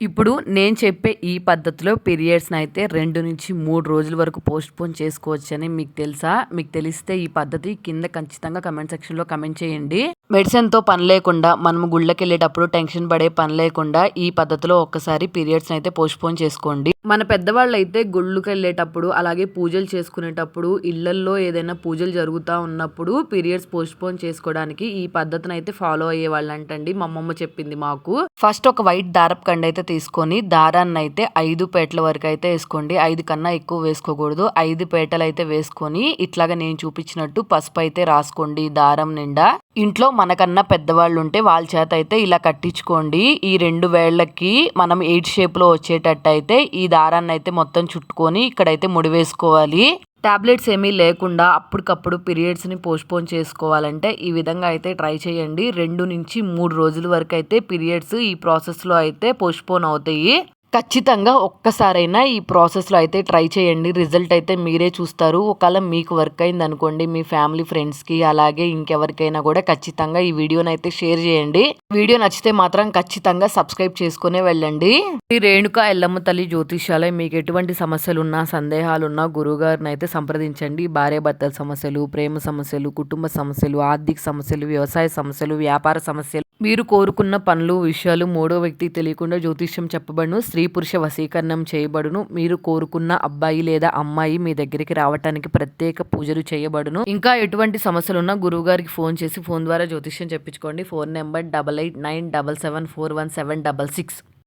ఇప్పుడు నేను చెప్పే ఈ పద్ధతిలో పీరియడ్స్‌ని అయితే 2-3 రోజుల వరకు పోస్ట్‌పోన్ చేసుకోవచ్చని మీకు తెలుసా? మీకు తెలిస్తే ఈ పద్ధతి కింద ఖచ్చితంగా కామెంట్ సెక్షన్‌లో కామెంట్ చేయండి. మెడిసిన్‌తో పని లేకుండా మనము గుళ్ళకెళ్ళేటప్పుడు టెన్షన్ పడే పని లేకుండా ఈ పద్ధతిలో ఒక్కసారి పీరియడ్స్‌ని అయితే పోస్ట్‌పోన్ చేసుకోండి. మన పెద్దవాళ్ళైతే గుళ్ళకెళ్ళేటప్పుడు అలాగే పూజలు చేసుకునేటప్పుడు ఇళ్లల్లో ఏదైనా పూజలు జరుగుతా ఉన్నప్పుడు పీరియడ్స్ పోస్ట్‌పోన్ చేసుకోవడానికి ఈ పద్ధతిని అయితే ఫాలో అయ్యేవాళ్ళంటండి. మా అమ్మమ్మ చెప్పింది మాకు. ఫస్ట్ ఒక వైట్ దారపు కండ అయితే తీసుకొని దారాన్ని అయితే 5 పేటల వరకు అయితే వేసుకోండి. 5 కన్నా ఎక్కువ వేసుకోకూడదు. 5 పేటలు అయితే వేసుకొని ఇట్లాగా నేను చూపించినట్టు పసుపు అయితే రాసుకోండి దారం నిండా. ఇంట్లో మనకన్నా పెద్దవాళ్ళు ఉంటే వాళ్ళ చేత అయితే ఇలా కట్టించుకోండి. ఈ 2 వేళ్ళకి మనం 8 షేప్ లో వచ్చేటట్టు అయితే ఈ దారాన్ని అయితే మొత్తం చుట్టుకొని ఇక్కడైతే ముడి వేసుకోవాలి. టాబ్లెట్స్ ఏమీ లేకుండా అప్పటికప్పుడు పీరియడ్స్‌ని పోస్ట్‌పోన్ చేసుకోవాలంటే ఈ విధంగా అయితే ట్రై చేయండి. 2-3 రోజుల వరకు అయితే పీరియడ్స్ ఈ ప్రాసెస్‌లో అయితే పోస్ట్‌పోన్ అవుతాయి. ఖచ్చితంగా ఒక్కసారైనా ఈ ప్రాసెస్‌లో అయితే ట్రై చేయండి. రిజల్ట్ అయితే మీరే చూస్తారు. ఒకవేళ మీకు వర్క్ అయిందనుకోండి మీ ఫ్యామిలీ ఫ్రెండ్స్‌కి అలాగే ఇంకెవరికైనా కూడా ఖచ్చితంగా ఈ వీడియోని అయితే షేర్ చేయండి. వీడియో నచ్చితే మాత్రం ఖచ్చితంగా సబ్స్క్రైబ్ చేసుకునే వెళ్ళండి. ఈ రేణుక ఎల్లమ్మ తల్లి జ్యోతిష్యాలయం మీకు ఎటువంటి సమస్యలున్నా సందేహాలున్నా గురువుగారిని అయితే సంప్రదించండి. భార్యాభర్తల సమస్యలు, ప్రేమ సమస్యలు, కుటుంబ సమస్యలు, ఆర్థిక సమస్యలు, వ్యవసాయ సమస్యలు, వ్యాపార సమస్యలు, మీరు కోరుకున్న పనులు విషయాలు మూడో వ్యక్తికి తెలియకుండా జ్యోతిష్యం చెప్పబడును. స్త్రీ పురుష వశీకరణం చేయబడును. మీరు కోరుకున్న అబ్బాయి లేదా అమ్మాయి మీ దగ్గరికి రావటానికి ప్రత్యేక పూజలు చేయబడును. ఇంకా ఎటువంటి సమస్యలున్నా గురువు గారికి ఫోన్ చేసి ఫోన్ ద్వారా జ్యోతిష్యం చెప్పించుకోండి. Phone number 8897741766.